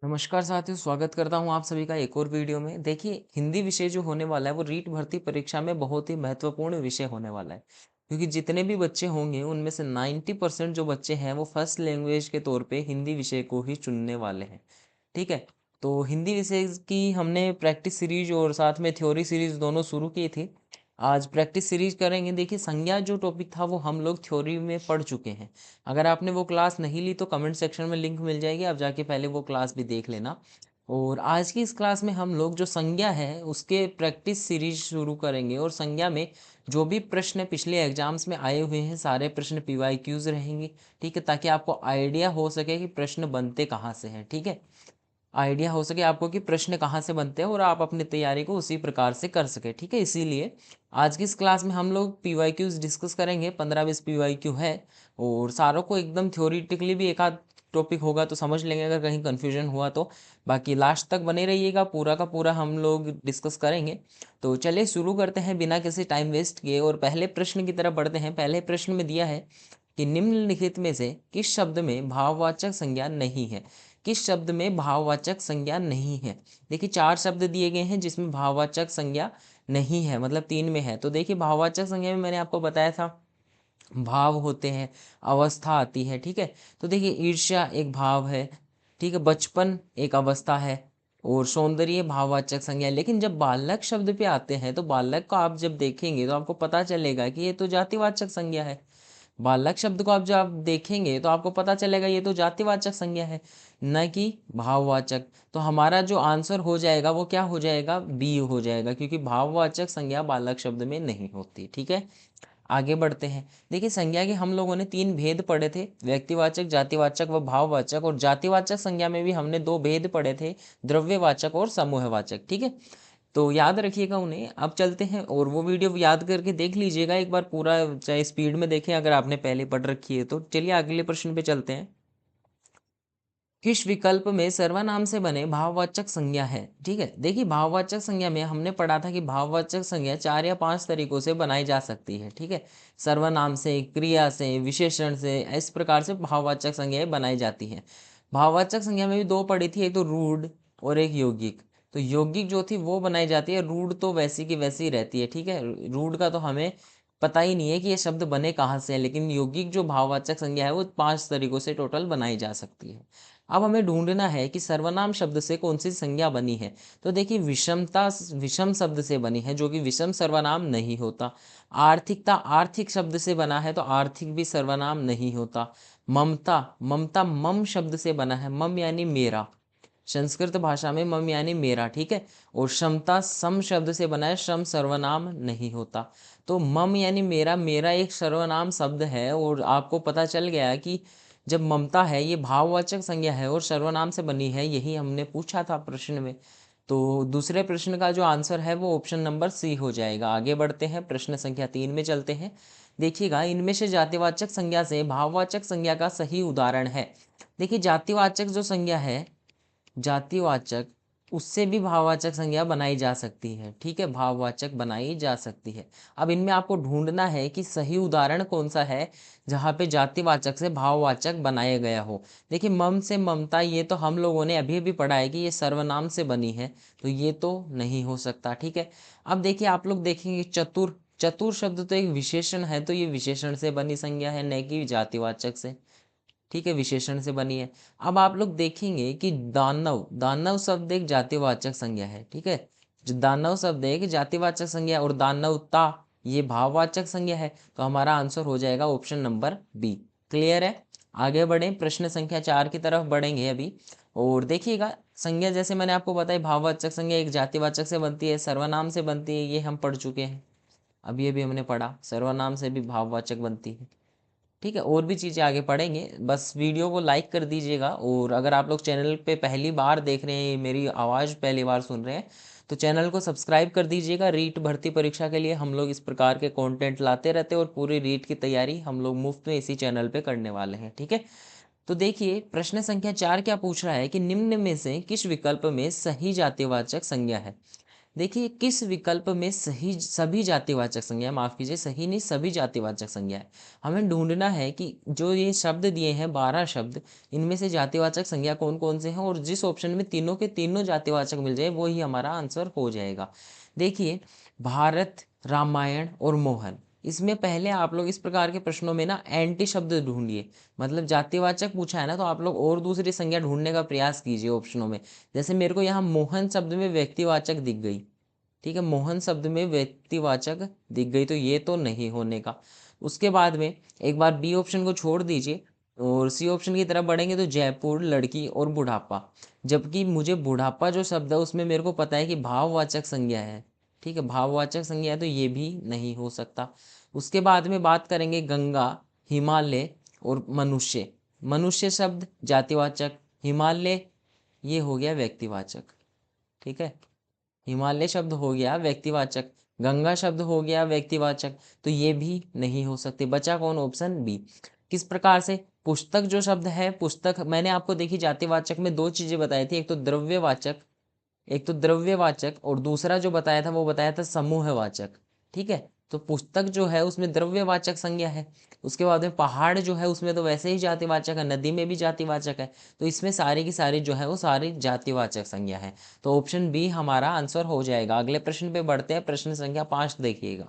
नमस्कार साथियों, स्वागत करता हूं आप सभी का एक और वीडियो में। देखिए, हिंदी विषय जो होने वाला है वो रीट भर्ती परीक्षा में बहुत ही महत्वपूर्ण विषय होने वाला है। क्योंकि जितने भी बच्चे होंगे उनमें से 90% जो बच्चे हैं वो फर्स्ट लैंग्वेज के तौर पे हिंदी विषय को ही चुनने वाले हैं। ठीक है। तो हिंदी विषय की हमने प्रैक्टिस सीरीज और साथ में थ्योरी सीरीज दोनों शुरू की थी। आज प्रैक्टिस सीरीज करेंगे। देखिए, संज्ञा जो टॉपिक था वो हम लोग थ्योरी में पढ़ चुके हैं। अगर आपने वो क्लास नहीं ली तो कमेंट सेक्शन में लिंक मिल जाएगी, आप जाके पहले वो क्लास भी देख लेना। और आज की इस क्लास में हम लोग जो संज्ञा है उसके प्रैक्टिस सीरीज शुरू करेंगे। और संज्ञा में जो भी प्रश्न पिछले एग्जाम्स में आए हुए हैं सारे प्रश्न पीवाईक्यूज रहेंगे। ठीक है, ताकि आपको आइडिया हो सके कि प्रश्न बनते कहाँ से हैं। ठीक है, आइडिया हो सके आपको कि प्रश्न कहाँ से बनते हैं और आप अपनी तैयारी को उसी प्रकार से कर सके। ठीक है, इसीलिए आज की इस क्लास में हम लोग पीवाईक्यूज डिस्कस करेंगे। 15-20 पीवाईक्यू है और सारों को एकदम थ्योरेटिकली भी एक आध टॉपिक होगा तो समझ लेंगे अगर कहीं कन्फ्यूजन हुआ तो। बाकी लास्ट तक बने रहिएगा, पूरा का पूरा हम लोग डिस्कस करेंगे। तो चलिए शुरू करते हैं बिना किसी टाइम वेस्ट किए और पहले प्रश्न की तरफ बढ़ते हैं। पहले प्रश्न में दिया है कि निम्नलिखित में से किस शब्द में भाववाचक संज्ञा नहीं है। किस शब्द में भाववाचक संज्ञा नहीं है। देखिए, चार शब्द दिए गए हैं जिसमें भाववाचक संज्ञा नहीं है, मतलब तीन में है। तो देखिए, भाववाचक संज्ञा में मैंने आपको बताया था भाव होते हैं, अवस्था आती है। ठीक है, तो देखिए ईर्ष्या एक भाव है। ठीक है, बचपन एक अवस्था है और सौंदर्य भाववाचक संज्ञा है। लेकिन जब बालक शब्द पे आते हैं तो बालक को आप जब देखेंगे तो आपको पता चलेगा कि ये तो जातिवाचक संज्ञा है। बालक शब्द को आप जब आप देखेंगे तो आपको पता चलेगा ये तो जातिवाचक संज्ञा है, न कि भाववाचक। तो हमारा जो आंसर हो जाएगा वो क्या हो जाएगा, बी हो जाएगा, क्योंकि भाववाचक संज्ञा बालक शब्द में नहीं होती। ठीक है, आगे बढ़ते हैं। देखिए, संज्ञा के हम लोगों ने तीन भेद पढ़े थे, व्यक्तिवाचक, जातिवाचक व भाववाचक। और जातिवाचक संज्ञा में भी हमने दो भेद पढ़े थे, द्रव्यवाचक और समूहवाचक। ठीक है, तो याद रखिएगा उन्हें। अब चलते हैं और वो वीडियो याद करके देख लीजिएगा एक बार पूरा, चाहे स्पीड में देखें अगर आपने पहले पढ़ रखी है तो। चलिए अगले प्रश्न पे चलते हैं। किस विकल्प में सर्वनाम से बने भाववाचक संज्ञा है। ठीक है, देखिए भाववाचक संज्ञा में हमने पढ़ा था कि भाववाचक संज्ञा 4 या 5 तरीकों से बनाई जा सकती है। ठीक है, सर्वनाम से, क्रिया से, विशेषण से, इस प्रकार से भाववाचक संज्ञाएं बनाई जाती हैं। भाववाचक संज्ञा में भी दो पढ़ी थी, एक तो रूढ़ और एक यौगिक। तो यौगिक जो थी वो बनाई जाती है, रूढ़ तो वैसी की वैसी रहती है। ठीक है, रूढ़ का तो हमें पता ही नहीं है कि ये शब्द बने कहाँ से है, लेकिन यौगिक जो भाववाचक संज्ञा है वो 5 तरीकों से टोटल बनाई जा सकती है। अब हमें ढूंढना है कि सर्वनाम शब्द से कौन सी संज्ञा बनी है। तो देखिए, विषमता विषम शब्द से बनी है, जो कि विषम सर्वनाम नहीं होता। आर्थिकता आर्थिक शब्द से बना है, तो आर्थिक भी सर्वनाम नहीं होता। ममता ममता मम शब्द से बना है, मम यानी मेरा, संस्कृत भाषा में मम यानी मेरा। ठीक है, और समता सम शब्द से बना है, श्रम सर्वनाम नहीं होता। तो मम यानी मेरा, मेरा एक सर्वनाम शब्द है। और आपको पता चल गया कि जब ममता है ये भाववाचक संज्ञा है और सर्वनाम से बनी है, यही हमने पूछा था प्रश्न में। तो दूसरे प्रश्न का जो आंसर है वो ऑप्शन नंबर सी हो जाएगा। आगे बढ़ते हैं, प्रश्न संख्या 3 में चलते हैं। देखिएगा, इनमें से जातिवाचक संज्ञा से भाववाचक संज्ञा का सही उदाहरण है। देखिए, जातिवाचक जो संज्ञा है, जातिवाचक, उससे भी भाववाचक संज्ञा बनाई जा सकती है। ठीक है, भाववाचक बनाई जा सकती है। अब इनमें आपको ढूंढना है कि सही उदाहरण कौन सा है जहाँ पे जातिवाचक से भाववाचक बनाया गया हो। देखिए, मम से ममता, ये तो हम लोगों ने अभी अभी पढ़ा है कि ये सर्वनाम से बनी है, तो ये तो नहीं हो सकता। ठीक है, अब देखिए आप लोग देखेंगे चतुर, चतुर शब्द तो एक विशेषण है, तो ये विशेषण से बनी संज्ञा है, न कि जातिवाचक से। ठीक है, विशेषण से बनी है। अब आप लोग देखेंगे कि दानव, दानव शब्द एक जातिवाचक संज्ञा है। ठीक है, जो दानव शब्द है एक जातिवाचक संज्ञा है, और दानवता ये भाववाचक संज्ञा है। तो हमारा आंसर हो जाएगा ऑप्शन नंबर बी। क्लियर है, आगे बढ़े, प्रश्न संख्या 4 की तरफ बढ़ेंगे अभी। और देखिएगा, संज्ञा जैसे मैंने आपको बताई, भाववाचक संज्ञा एक जातिवाचक से बनती है, सर्वनाम से बनती है, ये हम पढ़ चुके हैं। अभी अभी हमने पढ़ा सर्वनाम से भी भाववाचक बनती है। ठीक है, और भी चीज़ें आगे पढ़ेंगे, बस वीडियो को लाइक कर दीजिएगा। और अगर आप लोग चैनल पे पहली बार देख रहे हैं, मेरी आवाज़ पहली बार सुन रहे हैं, तो चैनल को सब्सक्राइब कर दीजिएगा। रीट भर्ती परीक्षा के लिए हम लोग इस प्रकार के कंटेंट लाते रहते हैं और पूरी रीट की तैयारी हम लोग मुफ्त में इसी चैनल पे करने वाले हैं। ठीक है, तो देखिए प्रश्न संख्या 4 क्या पूछ रहा है कि निम्न में से किस विकल्प में सही जातिवाचक संज्ञा है। देखिए किस विकल्प में सही सभी जातिवाचक संज्ञा, माफ कीजिए सही नहीं सभी जातिवाचक संज्ञा है। हमें ढूंढना है कि जो ये शब्द दिए हैं 12 शब्द, इनमें से जातिवाचक संज्ञा कौन कौन से हैं, और जिस ऑप्शन में तीनों के तीनों जातिवाचक मिल जाए वो ही हमारा आंसर हो जाएगा। देखिए भारत, रामायण और मोहन, इसमें पहले आप लोग इस प्रकार के प्रश्नों में ना एंटी शब्द ढूंढिए। मतलब जातिवाचक पूछा है ना, तो आप लोग और दूसरी संज्ञा ढूंढने का प्रयास कीजिए ऑप्शनों में। जैसे मेरे को यहाँ मोहन शब्द में व्यक्तिवाचक दिख गई, ठीक है, मोहन शब्द में व्यक्तिवाचक दिख गई, तो ये तो नहीं होने का। उसके बाद में एक बार बी ऑप्शन को छोड़ दीजिए और सी ऑप्शन की तरफ बढ़ेंगे, तो जयपुर, लड़की और बुढ़ापा। जबकि मुझे बुढ़ापा जो शब्द है उसमें मेरे को पता है कि भाववाचक संज्ञा है, ठीक है, भाववाचक संज्ञा है, तो ये भी नहीं हो सकता। उसके बाद में बात करेंगे गंगा, हिमालय और मनुष्य। मनुष्य शब्द जातिवाचक, हिमालय ये हो गया व्यक्तिवाचक, ठीक है, हिमालय शब्द हो गया व्यक्तिवाचक, गंगा शब्द हो गया व्यक्तिवाचक, तो ये भी नहीं हो सकते। बचा कौन? Option B. किस प्रकार से? पुस्तक जो शब्द है, पुस्तक मैंने आपको देखी जातिवाचक में दो चीजें बताई थी, एक तो द्रव्यवाचक, एक तो द्रव्यवाचक, और दूसरा जो बताया था वो बताया था समूहवाचक, ठीक है। तो पुस्तक जो है उसमें द्रव्यवाचक संज्ञा है। उसके बाद में पहाड़ जो है उसमें तो वैसे ही जातिवाचक है, नदी में भी जातिवाचक है, तो इसमें सारी की सारी जो है वो सारी जातिवाचक संज्ञा है। तो ऑप्शन बी हमारा आंसर हो जाएगा। अगले प्रश्न पे बढ़ते हैं, प्रश्न संख्या 5 देखिएगा।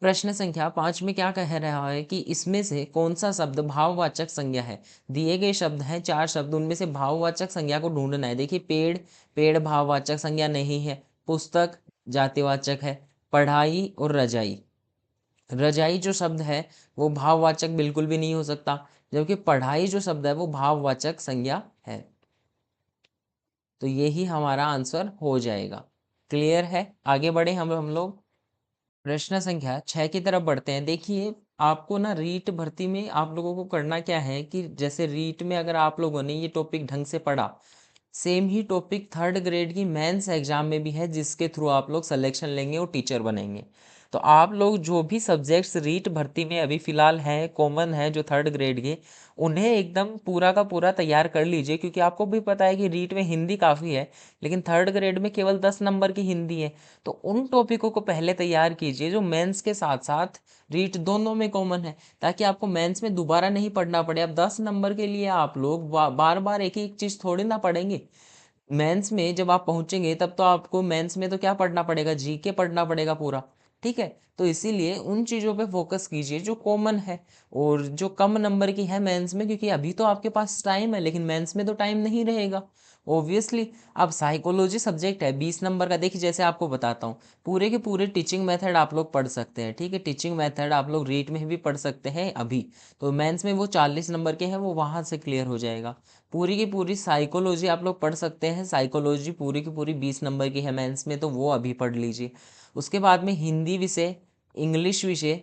प्रश्न संख्या 5 में क्या कह रहा है कि इसमें से कौन सा शब्द भाववाचक संज्ञा है। दिए गए शब्द हैं 4 शब्द, उनमें से भाववाचक संज्ञा को ढूंढना है। देखिए पेड़, पेड़ भाववाचक संज्ञा नहीं है। पुस्तक जातिवाचक है। पढ़ाई और रजाई, रजाई जो शब्द है वो भाववाचक बिल्कुल भी नहीं हो सकता, जबकि पढ़ाई जो शब्द है वो भाववाचक संज्ञा है। तो यही हमारा आंसर हो जाएगा। क्लियर है? आगे बढ़े हम लोग प्रश्न संख्या 6 की तरफ बढ़ते हैं। देखिए आपको ना रीट भर्ती में आप लोगों को करना क्या है कि जैसे रीट में अगर आप लोगों ने ये टॉपिक ढंग से पढ़ा, सेम ही टॉपिक थर्ड ग्रेड की मेंस एग्जाम में भी है, जिसके थ्रू आप लोग सिलेक्शन लेंगे और टीचर बनेंगे। तो आप लोग जो भी सब्जेक्ट्स रीट भर्ती में अभी फिलहाल हैं, कॉमन है जो थर्ड ग्रेड के, उन्हें एकदम पूरा का पूरा तैयार कर लीजिए, क्योंकि आपको भी पता है कि रीट में हिंदी काफ़ी है, लेकिन थर्ड ग्रेड में केवल 10 नंबर की हिंदी है। तो उन टॉपिकों को पहले तैयार कीजिए जो मेंस के साथ साथ रीट दोनों में कॉमन है, ताकि आपको मेंस में दोबारा नहीं पढ़ना पड़े। अब 10 नंबर के लिए आप लोग बार बार एक ही चीज़ थोड़ी ना पढ़ेंगे। मेंस में जब आप पहुंचेंगे तब तो आपको मेंस में तो क्या पढ़ना पड़ेगा, जीके पढ़ना पड़ेगा पूरा, ठीक है। तो इसीलिए उन चीज़ों पे फोकस कीजिए जो कॉमन है और जो कम नंबर की है मेंस में, क्योंकि अभी तो आपके पास टाइम है, लेकिन मेंस में तो टाइम नहीं रहेगा ऑब्वियसली। अब साइकोलॉजी सब्जेक्ट है 20 नंबर का। देखिए जैसे आपको बताता हूँ, पूरे के पूरे टीचिंग मेथड आप लोग पढ़ सकते हैं, ठीक है, टीचिंग मेथड आप लोग रीट में भी पढ़ सकते हैं अभी। तो मेंस में वो 40 नंबर के हैं, वो वहाँ से क्लियर हो जाएगा। पूरी की पूरी साइकोलॉजी आप लोग पढ़ सकते हैं, साइकोलॉजी पूरी की पूरी 20 नंबर की है मेंस में, तो वो अभी पढ़ लीजिए। उसके बाद में हिंदी विषय, इंग्लिश विषय,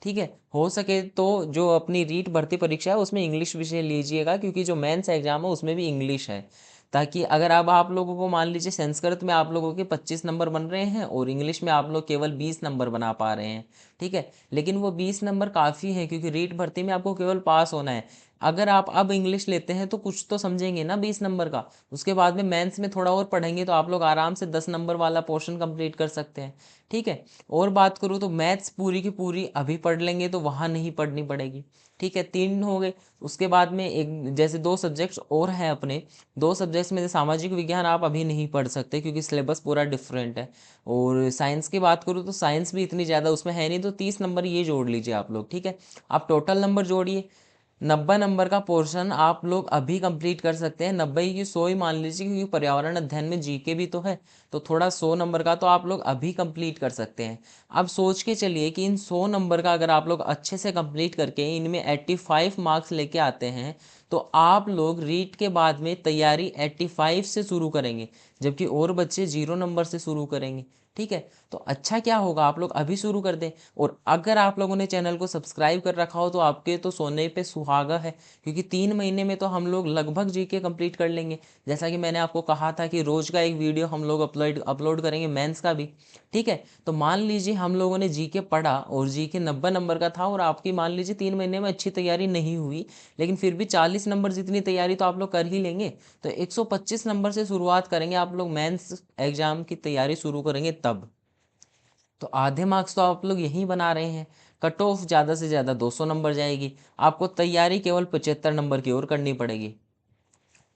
ठीक है, हो सके तो जो अपनी रीट भर्ती परीक्षा है उसमें इंग्लिश विषय लीजिएगा, क्योंकि जो मेंस एग्जाम है उसमें भी इंग्लिश है। ताकि अगर अब आप लोगों को मान लीजिए संस्कृत में आप लोगों के 25 नंबर बन रहे हैं और इंग्लिश में आप लोग केवल 20 नंबर बना पा रहे हैं, ठीक है, लेकिन वो 20 नंबर काफ़ी है, क्योंकि रीट भर्ती में आपको केवल पास होना है। अगर आप अब इंग्लिश लेते हैं तो कुछ तो समझेंगे ना 20 नंबर का, उसके बाद में मेंस में थोड़ा और पढ़ेंगे तो आप लोग आराम से 10 नंबर वाला पोर्शन कंप्लीट कर सकते हैं, ठीक है। और बात करूँ तो मैथ्स पूरी की पूरी अभी पढ़ लेंगे तो वहाँ नहीं पढ़नी पड़ेगी, ठीक है, 3 हो गए। उसके बाद में एक जैसे 2 सब्जेक्ट्स और हैं अपने, 2 सब्जेक्ट्स में से सामाजिक विज्ञान आप अभी नहीं पढ़ सकते क्योंकि सिलेबस पूरा डिफरेंट है। और साइंस की बात करूँ तो साइंस भी इतनी ज़्यादा उसमें है नहीं, तो 30 नंबर ये जोड़ लीजिए आप लोग, ठीक है। आप टोटल नंबर जोड़िए, 90 नंबर का पोर्शन आप लोग अभी कंप्लीट कर सकते हैं। 90 की 100 ही मान लीजिए, क्योंकि पर्यावरण अध्ययन में जीके भी तो है, तो थोड़ा 100 नंबर का तो आप लोग अभी कंप्लीट कर सकते हैं। अब सोच के चलिए कि इन 100 नंबर का अगर आप लोग अच्छे से कंप्लीट करके इनमें 85 मार्क्स लेके आते हैं, तो आप लोग रीट के बाद में तैयारी 85 से शुरू करेंगे, जबकि और बच्चे 0 नंबर से शुरू करेंगे, ठीक है। तो अच्छा क्या होगा, आप लोग अभी शुरू कर दें। और अगर आप लोगों ने चैनल को सब्सक्राइब कर रखा हो तो आपके तो सोने पे सुहागा है, क्योंकि 3 महीने में तो हम लोग लगभग जीके कंप्लीट कर लेंगे। जैसा कि मैंने आपको कहा था कि रोज का एक वीडियो हम लोग अपलोड करेंगे मेंस का भी, ठीक है। तो मान लीजिए हम लोगों ने जीके पढ़ा और जीके 90 नंबर का था, और आपकी मान लीजिए 3 महीने में अच्छी तैयारी नहीं हुई, लेकिन फिर भी 40 40 नंबर जितनी तैयारी तो आप लोग कर ही लेंगे, तो 125 नंबर से शुरुआत करेंगे आप लोग, मेंस एग्जाम की तैयारी शुरू करेंगे तब। तो आधे मार्क्स तो आप लोग यहीं बना रहे हैं। कट ऑफ ज़्यादा से ज़्यादा 200 नंबर जाएगी, आपको तैयारी केवल 75 नंबर की ओर करनी पड़ेगी।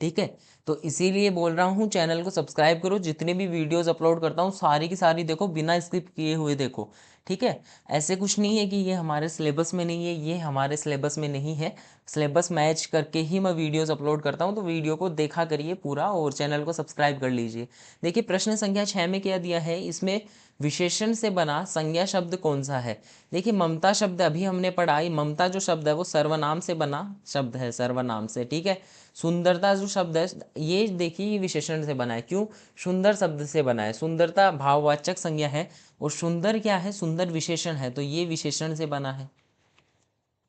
ठीक है, तो इसीलिए बोल रहा हूँ चैनल को सब्सक्राइब करो, जितने भी वीडियोस अपलोड करता हूँ सारी की सारी देखो, बिना स्किप किए हुए देखो। ठीक है, ऐसे कुछ नहीं है कि ये हमारे सिलेबस में नहीं है, ये हमारे सिलेबस में नहीं है, सिलेबस मैच करके ही मैं वीडियोस अपलोड करता हूँ। तो वीडियो को देखा करिए पूरा और चैनल को सब्सक्राइब कर लीजिए। देखिए प्रश्न संख्या 6 में क्या दिया है, इसमें विशेषण से बना संज्ञा शब्द कौन सा है। देखिए ममता शब्द अभी हमने पढ़ा, ममता जो शब्द है वो सर्वनाम से बना शब्द है, सर्वनाम से। ठीक है, सुंदरता जो शब्द है ये देखिए ये विशेषण से बना है, क्यों, सुंदर शब्द से बना है, सुंदरता भाववाचक संज्ञा है और सुंदर क्या है, सुंदर विशेषण है, तो ये विशेषण से बना है,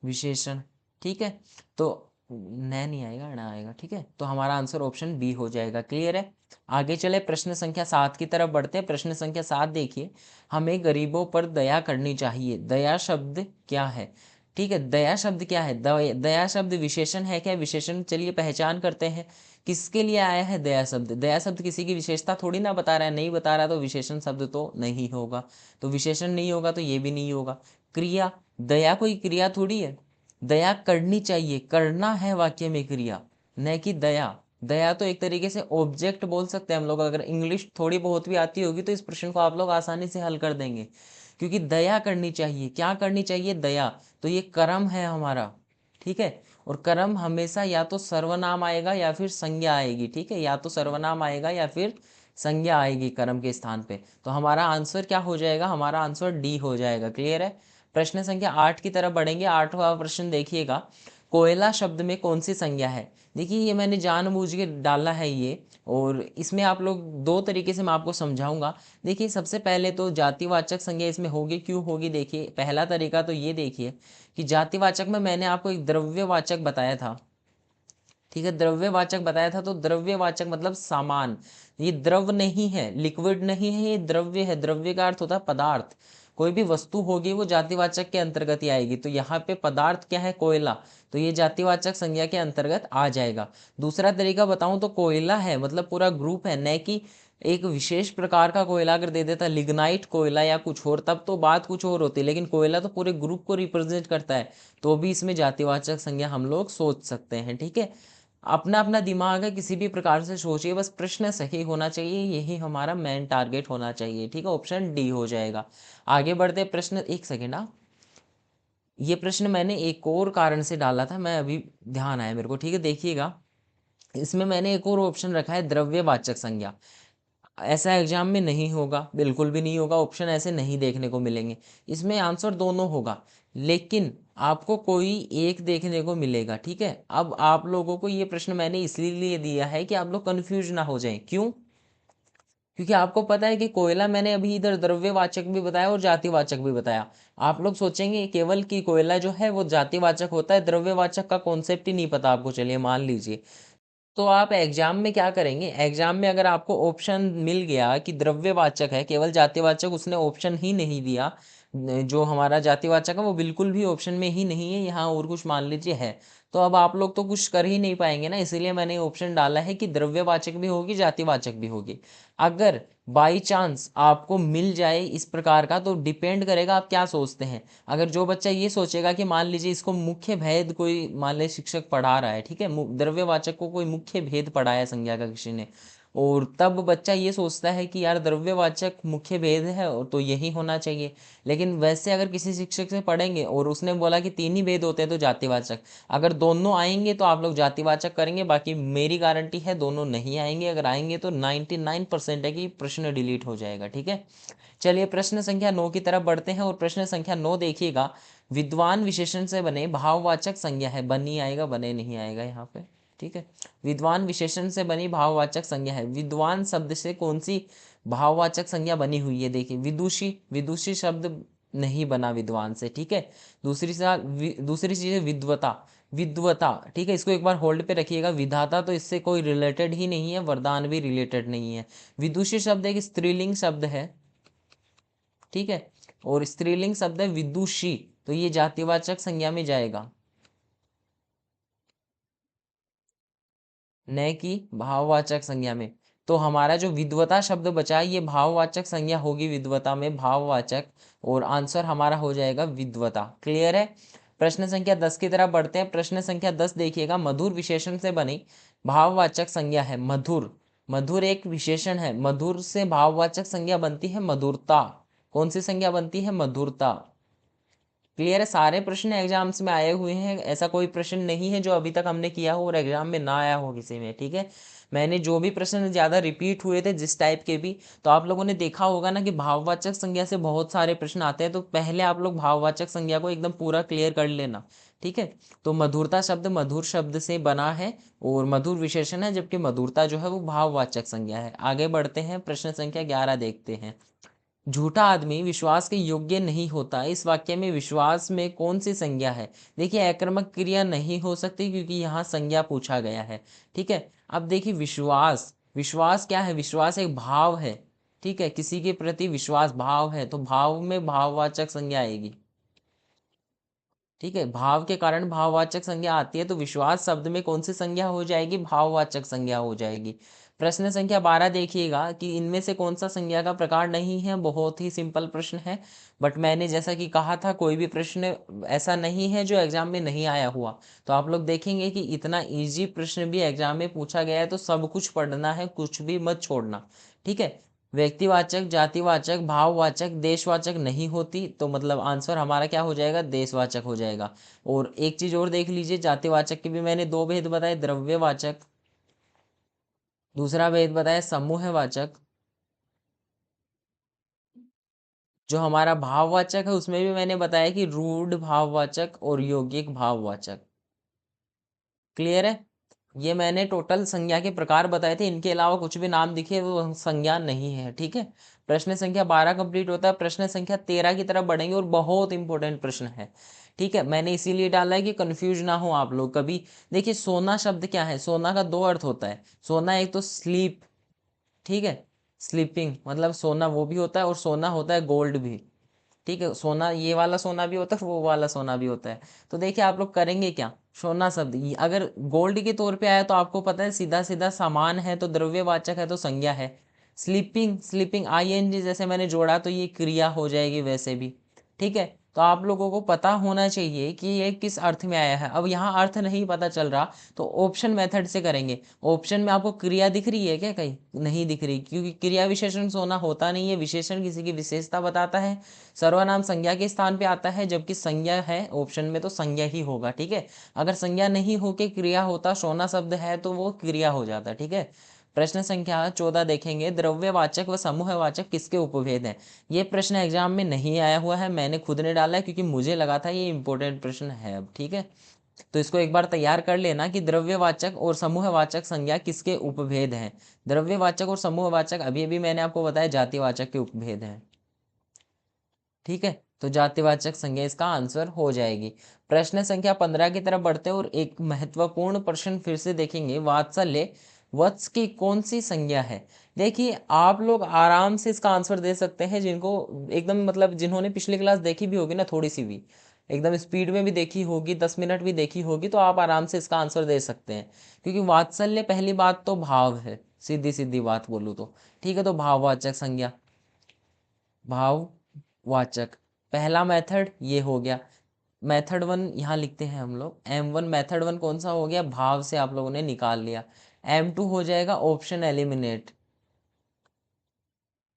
विशेषण। ठीक है, तो न नहीं आएगा, ना आएगा। ठीक है, तो हमारा आंसर ऑप्शन बी हो जाएगा। क्लियर है, आगे चले प्रश्न संख्या 7 की तरफ बढ़ते हैं। प्रश्न संख्या 7 देखिए, हमें गरीबों पर दया करनी चाहिए, दया शब्द क्या है। ठीक है, दया शब्द क्या है, दया शब्द विशेषण है क्या, विशेषण, चलिए पहचान करते हैं किसके लिए आया है दया शब्द। दया शब्द किसी की विशेषता थोड़ी ना बता रहा है, नहीं बता रहा तो विशेषण शब्द तो नहीं होगा, तो विशेषण नहीं होगा तो ये भी नहीं होगा। क्रिया, दया कोई क्रिया थोड़ी है, दया करनी चाहिए, करना है वाक्य में क्रिया, न कि दया। दया तो एक तरीके से ऑब्जेक्ट बोल सकते हैं हम लोग, अगर इंग्लिश थोड़ी बहुत भी आती होगी तो इस प्रश्न को आप लोग आसानी से हल कर देंगे, क्योंकि दया करनी चाहिए, क्या करनी चाहिए, दया, तो ये कर्म है हमारा। ठीक है, और कर्म हमेशा या तो सर्वनाम आएगा या फिर संज्ञा आएगी। ठीक है, या तो सर्वनाम आएगा या फिर संज्ञा आएगी कर्म के स्थान पे, तो हमारा आंसर क्या हो जाएगा, हमारा आंसर डी हो जाएगा। क्लियर है, प्रश्न संख्या 8 की तरफ बढ़ेंगे। 8वां प्रश्न देखिएगा, कोयला शब्द में कौन सी संज्ञा है। देखिए ये मैंने जानबूझ के डाला है ये, और इसमें आप लोग दो तरीके से मैं आपको समझाऊंगा। देखिए सबसे पहले तो जातिवाचक संज्ञा इसमें होगी, क्यों होगी, देखिए पहला तरीका तो ये देखिए कि जातिवाचक में मैंने आपको एक द्रव्यवाचक बताया था। ठीक है, द्रव्यवाचक बताया था, तो द्रव्यवाचक मतलब सामान, ये द्रव नहीं है, लिक्विड नहीं है, ये द्रव्य है। द्रव्य का अर्थ होता है पदार्थ, कोई भी वस्तु होगी वो जातिवाचक के अंतर्गत ही आएगी। तो यहाँ पे पदार्थ क्या है, कोयला, तो ये जातिवाचक संज्ञा के अंतर्गत आ जाएगा। दूसरा तरीका बताऊं तो कोयला है मतलब पूरा ग्रुप है, न कि एक विशेष प्रकार का कोयला अगर दे देता लिग्नाइट कोयला या कुछ और, तब तो बात कुछ और होती, लेकिन कोयला तो पूरे ग्रुप को रिप्रेजेंट करता है, तो भी इसमें जातिवाचक संज्ञा हम लोग सोच सकते हैं। ठीक है, अपना अपना दिमाग है, किसी भी प्रकार से सोचिए, बस प्रश्न सही होना चाहिए, यही हमारा मेन टारगेट होना चाहिए। ठीक है, ऑप्शन डी हो जाएगा। आगे बढ़ते प्रश्न, एक सेकेंड, ये प्रश्न मैंने एक और कारण से डाला था, मैं अभी ध्यान आया मेरे को। ठीक है, देखिएगा इसमें मैंने एक और ऑप्शन रखा है द्रव्यवाचक संज्ञा। ऐसा एग्जाम में नहीं होगा, बिल्कुल भी नहीं होगा, ऑप्शन ऐसे नहीं देखने को मिलेंगे। इसमें आंसर दोनों होगा, लेकिन आपको कोई एक देखने को मिलेगा। ठीक है, अब आप लोगों को ये प्रश्न मैंने इसलिए दिया है कि आप लोग कंफ्यूज ना हो जाएं। क्यों, क्योंकि आपको पता है कि कोयला मैंने अभी इधर द्रव्यवाचक भी बताया और जातिवाचक भी बताया। आप लोग सोचेंगे केवल कि कोयला जो है वो जातिवाचक होता है, द्रव्यवाचक का कॉन्सेप्ट ही नहीं पता आपको, चलिए मान लीजिए। तो आप एग्जाम में क्या करेंगे, एग्जाम में अगर आपको ऑप्शन मिल गया कि द्रव्यवाचक है, केवल जातिवाचक उसने ऑप्शन ही नहीं दिया, जो हमारा जातिवाचक है वो बिल्कुल भी ऑप्शन में ही नहीं है यहाँ, और कुछ मान लीजिए है, तो अब आप लोग तो कुछ कर ही नहीं पाएंगे ना। इसीलिए मैंने ऑप्शन डाला है कि द्रव्यवाचक भी होगी, जातिवाचक भी होगी। अगर बाई चांस आपको मिल जाए इस प्रकार का, तो डिपेंड करेगा आप क्या सोचते हैं। अगर जो बच्चा ये सोचेगा कि मान लीजिए इसको मुख्य भेद कोई मान ले शिक्षक पढ़ा रहा है, ठीक है, द्रव्यवाचक को कोई मुख्य भेद पढ़ाया संज्ञा का किसी ने, और तब बच्चा ये सोचता है कि यार द्रव्यवाचक मुख्य भेद है और तो यही होना चाहिए। लेकिन वैसे अगर किसी शिक्षक से पढ़ेंगे और उसने बोला कि तीन ही भेद होते हैं तो जातिवाचक, अगर दोनों आएंगे तो आप लोग जातिवाचक करेंगे, बाकी मेरी गारंटी है दोनों नहीं आएंगे, अगर आएंगे तो 99% है कि प्रश्न डिलीट हो जाएगा। ठीक है, चलिए प्रश्न संख्या 9 की तरफ बढ़ते हैं, और प्रश्न संख्या 9 देखिएगा, विद्वान विशेषण से बने भाववाचक संज्ञा है, बनी आएगा, बने नहीं आएगा यहाँ पे। ठीक है, विद्वान विशेषण से बनी भाववाचक संज्ञा है, विद्वान शब्द से कौन सी भाववाचक संज्ञा बनी हुई है, देखिए विदुषी, विदुषी शब्द नहीं बना विद्वान से। ठीक है, दूसरी चीज है विद्वता, विद्वता। ठीक है, इसको एक बार होल्ड पे रखिएगा, विधाता तो इससे कोई रिलेटेड ही नहीं है, वरदान भी रिलेटेड नहीं है। विदुषी शब्द एक स्त्रीलिंग शब्द है। ठीक है, और स्त्रीलिंग शब्द है विदुषी, तो ये जातिवाचक संज्ञा में जाएगा। न कि भाववाचक संज्ञा में। तो हमारा जो विद्वता शब्द बचा ये भाववाचक संज्ञा होगी विद्वता में, भाववाचक, और आंसर हमारा हो जाएगा विद्वता। क्लियर है। प्रश्न संख्या 10 की तरफ बढ़ते हैं। प्रश्न संख्या 10 देखिएगा, मधुर विशेषण से बनी भाववाचक संज्ञा है मधुर। मधुर एक विशेषण है, मधुर से भाववाचक संज्ञा बनती है मधुरता। कौन सी संज्ञा बनती है? मधुरता। क्लियर है। सारे प्रश्न एग्जाम्स में आए हुए हैं, ऐसा कोई प्रश्न नहीं है जो अभी तक हमने किया हो और एग्जाम में ना आया हो किसी में। ठीक है, मैंने जो भी प्रश्न ज़्यादा रिपीट हुए थे जिस टाइप के भी, तो आप लोगों ने देखा होगा ना कि भाववाचक संज्ञा से बहुत सारे प्रश्न आते हैं। तो पहले आप लोग भाववाचक संज्ञा को एकदम पूरा क्लियर कर लेना। ठीक है, तो मधुरता शब्द मधुर शब्द से बना है और मधुर विशेषण है, जबकि मधुरता जो है वो भाववाचक संज्ञा है। आगे बढ़ते हैं, प्रश्न संख्या 11 देखते हैं। झूठा आदमी विश्वास के योग्य नहीं होता, इस वाक्य में विश्वास में कौन सी संज्ञा है? देखिए, आक्रामक क्रिया नहीं हो सकती क्योंकि यहाँ संज्ञा पूछा गया है। ठीक है, अब देखिए विश्वास, विश्वास क्या है? विश्वास एक भाव है। ठीक है, किसी के प्रति विश्वास भाव है, तो भाव में भाववाचक संज्ञा आएगी। ठीक है, भाव के कारण भाववाचक संज्ञा आती है, तो विश्वास शब्द में कौन सी संज्ञा हो जाएगी? भाववाचक संज्ञा हो जाएगी। प्रश्न संख्या 12 देखिएगा कि इनमें से कौन सा संज्ञा का प्रकार नहीं है। बहुत ही सिंपल प्रश्न है, बट मैंने जैसा कि कहा था कोई भी प्रश्न ऐसा नहीं है जो एग्जाम में नहीं आया हुआ। तो आप लोग देखेंगे कि इतना इजी प्रश्न भी एग्जाम में पूछा गया है, तो सब कुछ पढ़ना है, कुछ भी मत छोड़ना। ठीक है, व्यक्तिवाचक, जातिवाचक, भाववाचक, देशवाचक नहीं होती, तो मतलब आंसर हमारा क्या हो जाएगा? देशवाचक हो जाएगा। और एक चीज और देख लीजिए, जातिवाचक के भी मैंने दो भेद बताए, द्रव्यवाचक, दूसरा भेद बताया समूहवाचक। जो हमारा भाववाचक है उसमें भी मैंने बताया कि रूढ़ भाववाचक और यौगिक भाववाचक। क्लियर है। ये मैंने टोटल संज्ञा के प्रकार बताए थे, इनके अलावा कुछ भी नाम दिखे वो संज्ञा नहीं है। ठीक है, प्रश्न संख्या 12 कंप्लीट होता है। प्रश्न संख्या 13 की तरफ बढ़ेंगे और बहुत इंपॉर्टेंट प्रश्न है। ठीक है, मैंने इसीलिए डाला है कि कंफ्यूज ना हो आप लोग कभी। देखिए, सोना शब्द क्या है? सोना का दो अर्थ होता है। सोना एक तो स्लीप, ठीक है, स्लीपिंग मतलब सोना वो भी होता है, और सोना होता है गोल्ड भी। ठीक है, सोना ये वाला सोना भी होता है, वो वाला सोना भी होता है। तो देखिए आप लोग करेंगे क्या? सोना शब्द अगर गोल्ड के तौर पे आया तो आपको पता है सीधा सीधा सामान है, तो द्रव्यवाचक है, तो संज्ञा है। स्लीपिंग, स्लीपिंग आईएनजी जैसे मैंने जोड़ा तो ये क्रिया हो जाएगी वैसे भी। ठीक है, तो आप लोगों को पता होना चाहिए कि ये किस अर्थ में आया है। अब यहाँ अर्थ नहीं पता चल रहा तो ऑप्शन मेथड से करेंगे। ऑप्शन में आपको क्रिया दिख रही है क्या? कहीं नहीं दिख रही, क्योंकि क्रिया विशेषण सोना होता नहीं है। विशेषण किसी की विशेषता बताता है, सर्वनाम संज्ञा के स्थान पे आता है, जबकि संज्ञा है ऑप्शन में तो संज्ञा ही होगा। ठीक है, अगर संज्ञा नहीं होके क्रिया होता, सोना शब्द है तो वो क्रिया हो जाता। ठीक है, प्रश्न संख्या 14 देखेंगे, द्रव्यवाचक व समूहवाचक किसके उपभेद हैं? ये प्रश्न एग्जाम में नहीं आया हुआ है, मैंने खुद ने डाला है क्योंकि मुझे लगा था ये इंपॉर्टेंट प्रश्न है। अब ठीक है, तो इसको एक बार तैयार कर लेना कि द्रव्यवाचक और समूहवाचक संज्ञा किसके उपभेद हैं। द्रव्यवाचक और समूहवाचक अभी अभी मैंने आपको बताया जातिवाचक के उपभेद हैं। ठीक है, तो जातिवाचक संज्ञा इसका आंसर हो जाएगी। प्रश्न संख्या 15 की तरफ बढ़ते हैं और एक महत्वपूर्ण प्रश्न फिर से देखेंगे, वात्सल्य वत्स की कौन सी संज्ञा है? देखिए, आप लोग आराम से इसका आंसर दे सकते हैं जिनको एकदम मतलब जिन्होंने पिछली क्लास देखी भी होगी ना, थोड़ी सी भी एकदम स्पीड में भी देखी होगी, 10 मिनट भी देखी होगी, तो आप आराम से इसका आंसर दे सकते हैं। क्योंकि वात्सल्य पहली बात तो भाव है, सीधी सीधी बात बोलूँ तो। ठीक है, तो भाववाचक संज्ञा, भाववाचक, पहला मेथड ये हो गया। मेथड वन यहाँ लिखते हैं हम लोग, M1 मेथड वन कौन सा हो गया? भाव से आप लोगों ने निकाल लिया। M2 हो जाएगा ऑप्शन एलिमिनेट,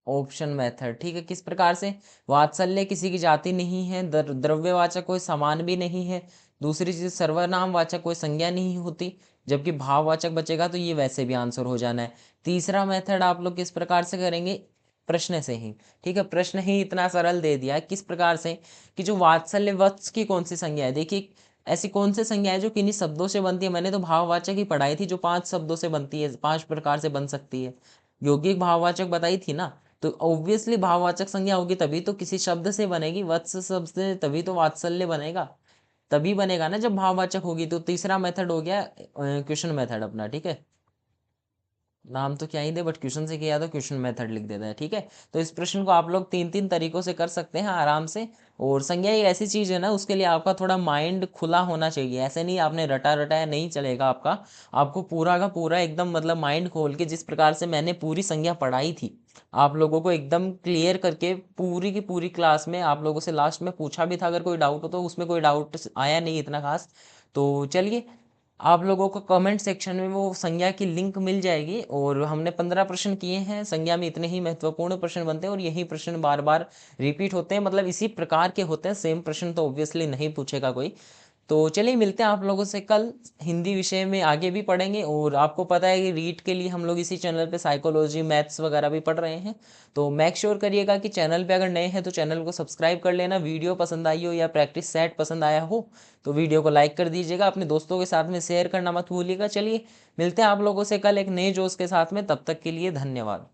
ऑप्शन मेथड। ठीक है, किस प्रकार से? वात्सल्य किसी की जाति नहीं है, द्रव्यवाचक कोई समान भी नहीं है, दूसरी चीज सर्वनाम वाचक कोई संज्ञा नहीं होती, जबकि भाववाचक बचेगा, तो ये वैसे भी आंसर हो जाना है। तीसरा मेथड आप लोग किस प्रकार से करेंगे? प्रश्न से ही। ठीक है, प्रश्न ही इतना सरल दे दिया है। किस प्रकार से? कि जो वात्सल्य वत्स की कौन सी संज्ञा है? देखिए, ऐसी कौन सी संज्ञा है जो किन्हीं शब्दों से बनती है? मैंने तो भाववाचक ही पढ़ाई थी, जो 5 शब्दों से बनती है, 5 प्रकार से बन सकती है। यौगिक भाववाचक बताई थी ना, तो ऑब्वियसली भाववाचक संज्ञा होगी तभी तो किसी शब्द से बनेगी, वत्स शब्द से तभी तो वात्सल्य बनेगा, तभी बनेगा ना जब भाववाचक होगी। तो तीसरा मेथड हो गया क्वेश्चन मेथड अपना। ठीक है, नाम तो क्या ही दे, बट क्वेश्चन से किया तो क्वेश्चन मेथड लिख देता है। ठीक है, तो इस प्रश्न को आप लोग तीन तीन तरीकों से कर सकते हैं आराम से। और संज्ञा एक ऐसी चीज़ है ना, उसके लिए आपका थोड़ा माइंड खुला होना चाहिए। ऐसे नहीं आपने रटा रटाया नहीं चलेगा आपका, आपको पूरा का पूरा एकदम मतलब माइंड खोल के, जिस प्रकार से मैंने पूरी संज्ञा पढ़ाई थी आप लोगों को एकदम क्लियर करके, पूरी की पूरी क्लास में आप लोगों से लास्ट में पूछा भी था अगर कोई डाउट हो, तो उसमें कोई डाउट आया नहीं इतना खास। तो चलिए, आप लोगों को कमेंट सेक्शन में वो संज्ञा की लिंक मिल जाएगी। और हमने 15 प्रश्न किए हैं, संज्ञा में इतने ही महत्वपूर्ण प्रश्न बनते हैं और यही प्रश्न बार बार रिपीट होते हैं, मतलब इसी प्रकार के होते हैं। सेम प्रश्न तो ऑब्वियसली नहीं पूछेगा कोई। तो चलिए, मिलते हैं आप लोगों से कल। हिंदी विषय में आगे भी पढ़ेंगे, और आपको पता है कि रीट के लिए हम लोग इसी चैनल पे साइकोलॉजी मैथ्स वगैरह भी पढ़ रहे हैं। तो मेक श्योर करिएगा कि चैनल पे अगर नए हैं तो चैनल को सब्सक्राइब कर लेना। वीडियो पसंद आई हो या प्रैक्टिस सेट पसंद आया हो तो वीडियो को लाइक कर दीजिएगा, अपने दोस्तों के साथ में शेयर करना मत भूलिएगा। चलिए, मिलते हैं आप लोगों से कल एक नए जोश के साथ में, तब तक के लिए धन्यवाद।